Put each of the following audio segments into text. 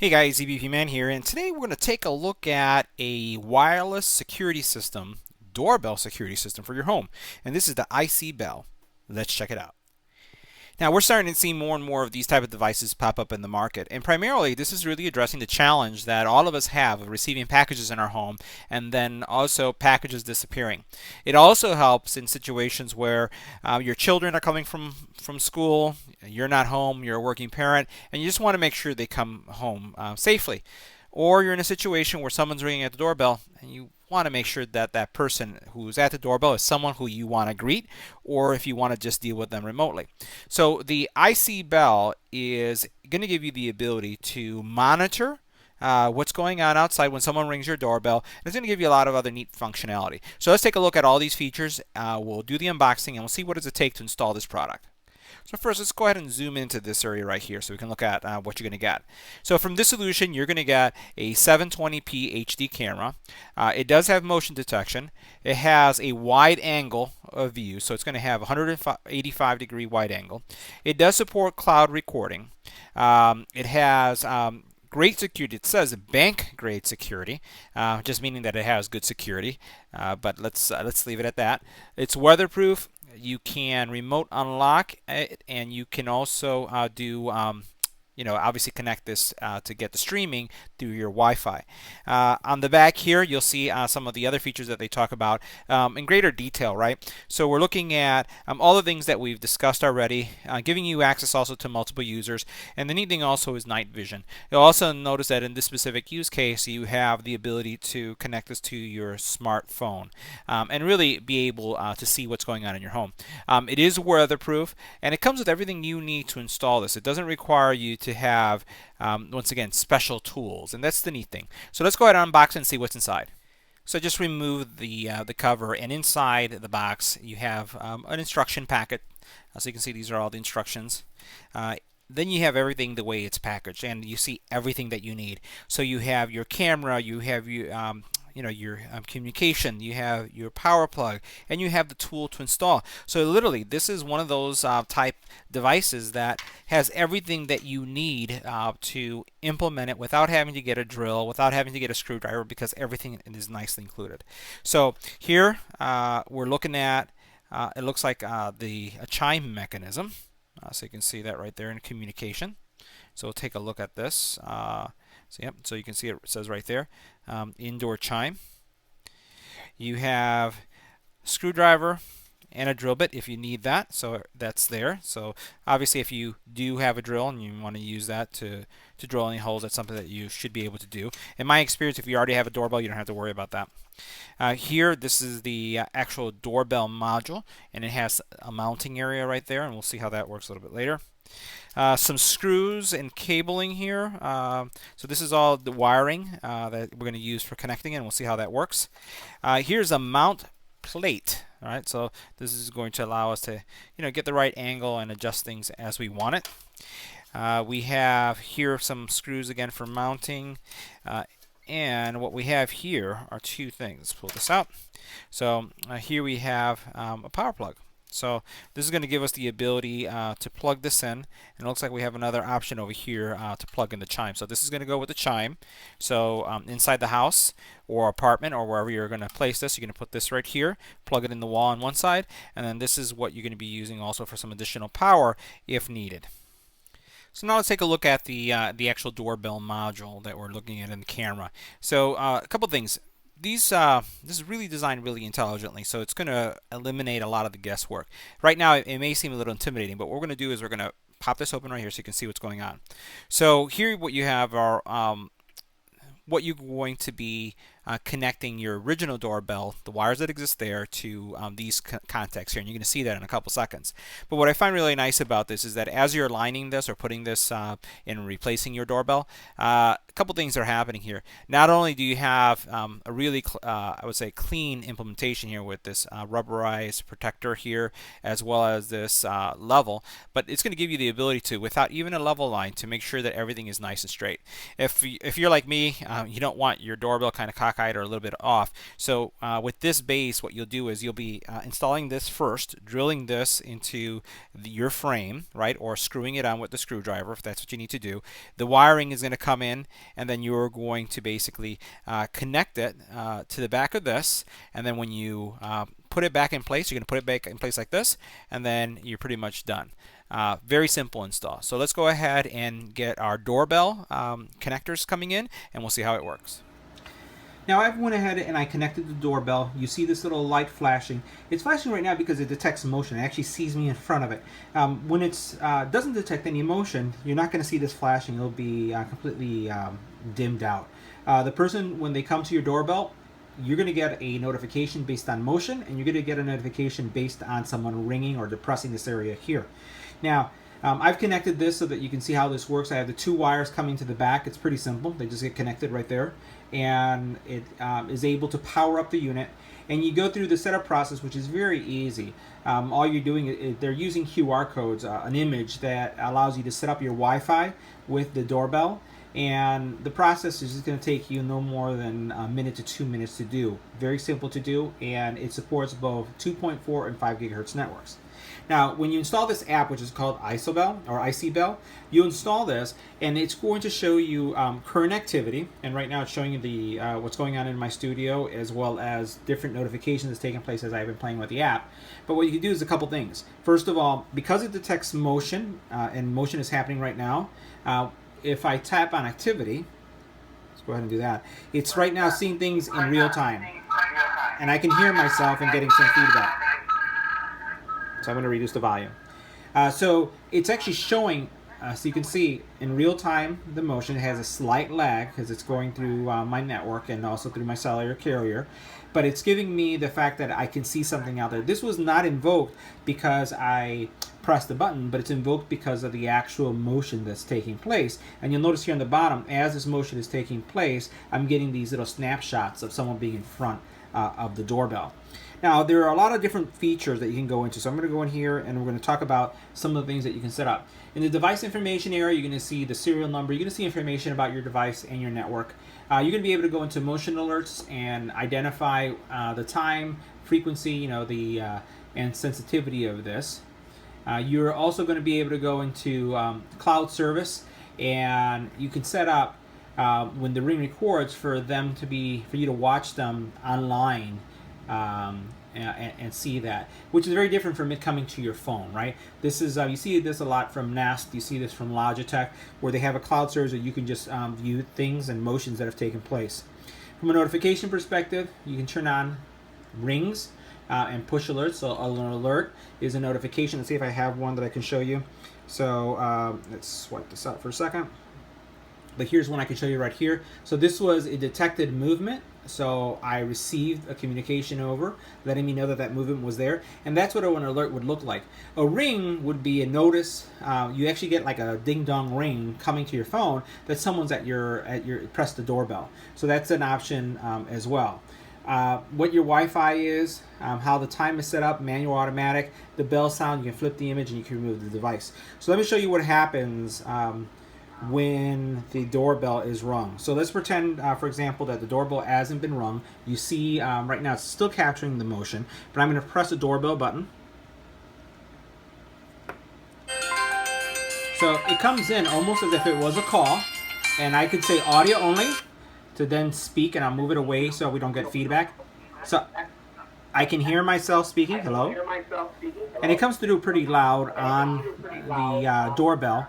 Hey guys, EBPMAN here, and today we're going to take a look at a wireless security system, doorbell security system for your home. And this is the iseeBell. Let's check it out. Now we're starting to see more and more of these type of devices pop up in the market, and primarily this is really addressing the challenge that all of us have of receiving packages in our home and then also packages disappearing. It also helps in situations where your children are coming from school, you're not home, you're a working parent, and you just want to make sure they come home safely. Or you're in a situation where someone's ringing at the doorbell and you want to make sure that that person who's at the doorbell is someone who you want to greet, or if you want to just deal with them remotely. So the iseeBell is going to give you the ability to monitor what's going on outside when someone rings your doorbell. And it's going to give you a lot of other neat functionality. So let's take a look at all these features. We'll do the unboxing and we'll see what does it take to install this product. So first, let's go ahead and zoom into this area right here so we can look at what you're going to get. So from this solution, you're going to get a 720p HD camera. It does have motion detection. It has a wide angle of view, so it's going to have 185 degree wide angle. It does support cloud recording. It has great security. It says bank grade security, just meaning that it has good security. But let's leave it at that. It's weatherproof. You can remote unlock it, and you can also do obviously connect this to get the streaming through your Wi-Fi. On the back here, you'll see some of the other features that they talk about in greater detail, right? So we're looking at all the things that we've discussed already, giving you access also to multiple users. And the neat thing also is night vision. You'll also notice that in this specific use case, you have the ability to connect this to your smartphone and really be able to see what's going on in your home. It is weatherproof, and it comes with everything you need to install this. It doesn't require you to have, once again, special tools, and that's the neat thing. So let's go ahead and unbox it and see what's inside. So I just remove the cover, and inside the box you have an instruction packet. So you can see these are all the instructions. Then you have everything the way it's packaged, and you see everything that you need. So you have your camera, you have your communication, you have your power plug, and you have the tool to install. So literally, this is one of those type devices that has everything that you need to implement it without having to get a drill, without having to get a screwdriver, because everything is nicely included. So here we're looking at, it looks like a chime mechanism. So you can see that right there in communication. So we'll take a look at this. So you can see it says right there, indoor chime. You have a screwdriver and a drill bit if you need that, so that's there. So obviously if you do have a drill and you want to use that to drill any holes, that's something that you should be able to do. In my experience, if you already have a doorbell, you don't have to worry about that. Here, this is the actual doorbell module, and it has a mounting area right there, and we'll see how that works a little bit later. Some screws and cabling here. So this is all the wiring that we're going to use for connecting it, and we'll see how that works. Here's a mount plate. All right, so this is going to allow us to get the right angle and adjust things as we want it. We have here some screws again for mounting. And what we have here are two things. Let's pull this out. So here we have a power plug. So this is going to give us the ability to plug this in, and it looks like we have another option over here to plug in the chime. So this is going to go with the chime. So inside the house or apartment or wherever you're going to place this, you're going to put this right here, plug it in the wall on one side, and then this is what you're going to be using also for some additional power if needed. So now let's take a look at the actual doorbell module that we're looking at in the camera. So a couple things. This is really designed really intelligently, so it's going to eliminate a lot of the guesswork. Right now, it may seem a little intimidating, but what we're going to do is we're going to pop this open right here so you can see what's going on. So here, what you have are what you're going to be connecting your original doorbell, the wires that exist there, to these contacts here, and you're going to see that in a couple seconds. But what I find really nice about this is that as you're aligning this or putting this in replacing your doorbell, a couple things are happening here. Not only do you have a really, I would say, clean implementation here with this rubberized protector here, as well as this level, but it's going to give you the ability to, without even a level line, to make sure that everything is nice and straight. If you're like me, you don't want your doorbell kind of cockeyed or a little bit off. So with this base, what you'll do is you'll be installing this first, drilling this into your frame, right, or screwing it on with the screwdriver if that's what you need to do. The wiring is going to come in, and then you're going to basically connect it to the back of this, and then when you put it back in place, you're going to put it back in place like this, and then you're pretty much done. Very simple install. So let's go ahead and get our doorbell connectors coming in, and we'll see how it works. Now I've went ahead and I connected the doorbell. You see this little light flashing. It's flashing right now because it detects motion. It actually sees me in front of it. When it doesn't detect any motion, you're not going to see this flashing. It'll be completely dimmed out. The person, when they come to your doorbell, you're going to get a notification based on motion, and you're going to get a notification based on someone ringing or depressing this area here. Now, I've connected this so that you can see how this works. I have the two wires coming to the back. It's pretty simple. They just get connected right there, and it is able to power up the unit. And you go through the setup process, which is very easy. All you're doing is they're using QR codes, an image that allows you to set up your Wi-Fi with the doorbell. And the process is just going to take you no more than a minute to 2 minutes to do. Very simple to do, and it supports both 2.4 and 5 gigahertz networks. Now, when you install this app, which is called iseeBell or iseeBell, you install this, and it's going to show you current activity. And right now, it's showing you the what's going on in my studio, as well as different notifications that's taking place as I've been playing with the app. But what you can do is a couple things. First of all, because it detects motion, and motion is happening right now. If I tap on activity, let's go ahead and do that. It's right now seeing things in real time, and I can hear myself and getting some feedback. So I'm going to reduce the volume. So it's actually showing, so you can see in real time the motion. It has a slight lag because it's going through my network and also through my cellular carrier. But it's giving me the fact that I can see something out there. This was not invoked because I pressed the button, but it's invoked because of the actual motion that's taking place. And you'll notice here on the bottom, as this motion is taking place, I'm getting these little snapshots of someone being in front of the doorbell. Now, there are a lot of different features that you can go into. So I'm going to go in here and we're going to talk about some of the things that you can set up. In the device information area, you're going to see the serial number. You're going to see information about your device and your network. You're going to be able to go into motion alerts and identify the time, frequency, and sensitivity of this. You're also going to be able to go into cloud service, and you can set up when the ring records for you to watch them online. And see that, which is very different from it coming to your phone, right? This is you see this a lot from Nest. You see this from Logitech, where they have a cloud service that you can just view things and motions that have taken place. From a notification perspective, you can turn on rings and push alerts. So an alert is a notification. Let's see if I have one that I can show you. So let's swipe this out for a second. But here's one I can show you right here. So this was a detected movement. So I received a communication over letting me know that that movement was there. And that's what an alert would look like. A ring would be a notice. You actually get like a ding-dong ring coming to your phone that someone's at your press the doorbell. So that's an option as well. What your Wi-Fi is, how the time is set up, manual, automatic, the bell sound, you can flip the image and you can remove the device. So let me show you what happens when the doorbell is rung. So let's pretend, for example, that the doorbell hasn't been rung. You see right now it's still capturing the motion, but I'm going to press the doorbell button. So it comes in almost as if it was a call, and I could say audio only to then speak, and I'll move it away so we don't get feedback. So I can hear myself speaking, hello, and it comes through pretty loud on the doorbell.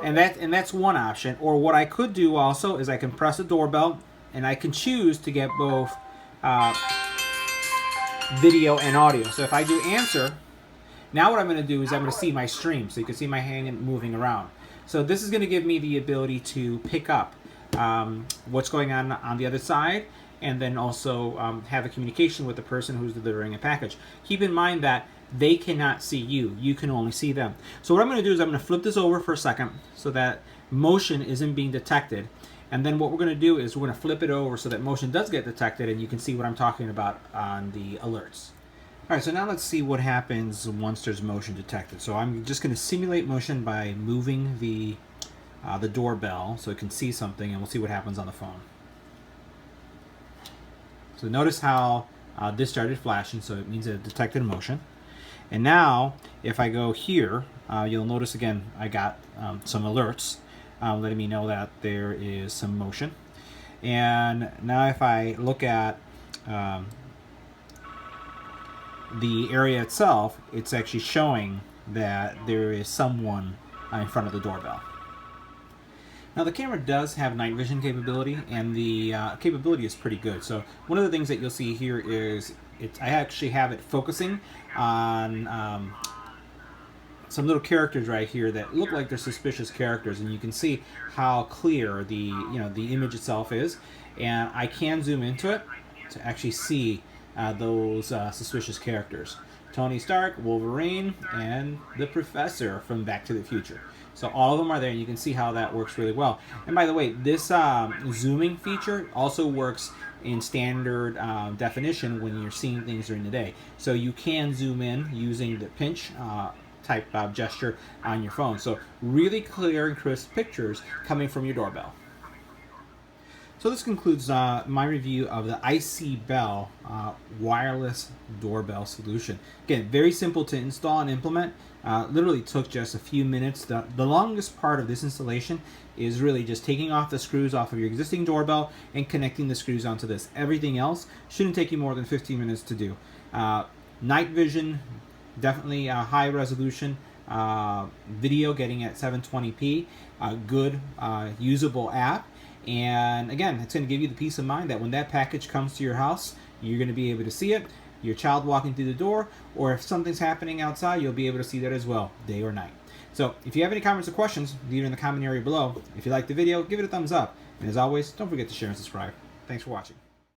And that's one option. Or what I could do also is I can press the doorbell and I can choose to get both video and audio. So if I do answer, now what I'm going to do is I'm going to see my stream. So you can see my hand moving around. So this is going to give me the ability to pick up what's going on the other side, and then also have a communication with the person who's delivering a package. Keep in mind that they cannot see you. You can only see them. So what I'm going to do is I'm going to flip this over for a second so that motion isn't being detected. And then what we're going to do is we're going to flip it over so that motion does get detected, and you can see what I'm talking about on the alerts. All right, so now let's see what happens once there's motion detected. So I'm just going to simulate motion by moving the doorbell so it can see something, and we'll see what happens on the phone. So notice how this started flashing, so it means it detected motion. And now, if I go here, you'll notice again I got some alerts letting me know that there is some motion. And now if I look at the area itself, it's actually showing that there is someone in front of the doorbell. Now the camera does have night vision capability, and the capability is pretty good. So one of the things that you'll see here is I actually have it focusing on some little characters right here that look like they're suspicious characters, and you can see how clear the image itself is. And I can zoom into it to actually see those suspicious characters. Tony Stark, Wolverine, and the Professor from Back to the Future. So all of them are there, and you can see how that works really well. And by the way, this zooming feature also works in standard definition when you're seeing things during the day. So you can zoom in using the pinch type gesture on your phone. So really clear and crisp pictures coming from your doorbell. So this concludes my review of the iseeBell wireless doorbell solution. Again, very simple to install and implement. Literally took just a few minutes. The longest part of this installation is really just taking off the screws off of your existing doorbell and connecting the screws onto this. Everything else shouldn't take you more than 15 minutes to do. Night vision, definitely high resolution video, getting at 720p. Good usable app. And again, it's going to give you the peace of mind that when that package comes to your house, you're going to be able to see it, your child walking through the door, or if something's happening outside, you'll be able to see that as well, day or night. So if you have any comments or questions, leave it in the comment area below. If you liked the video, give it a thumbs up. And as always, don't forget to share and subscribe. Thanks for watching.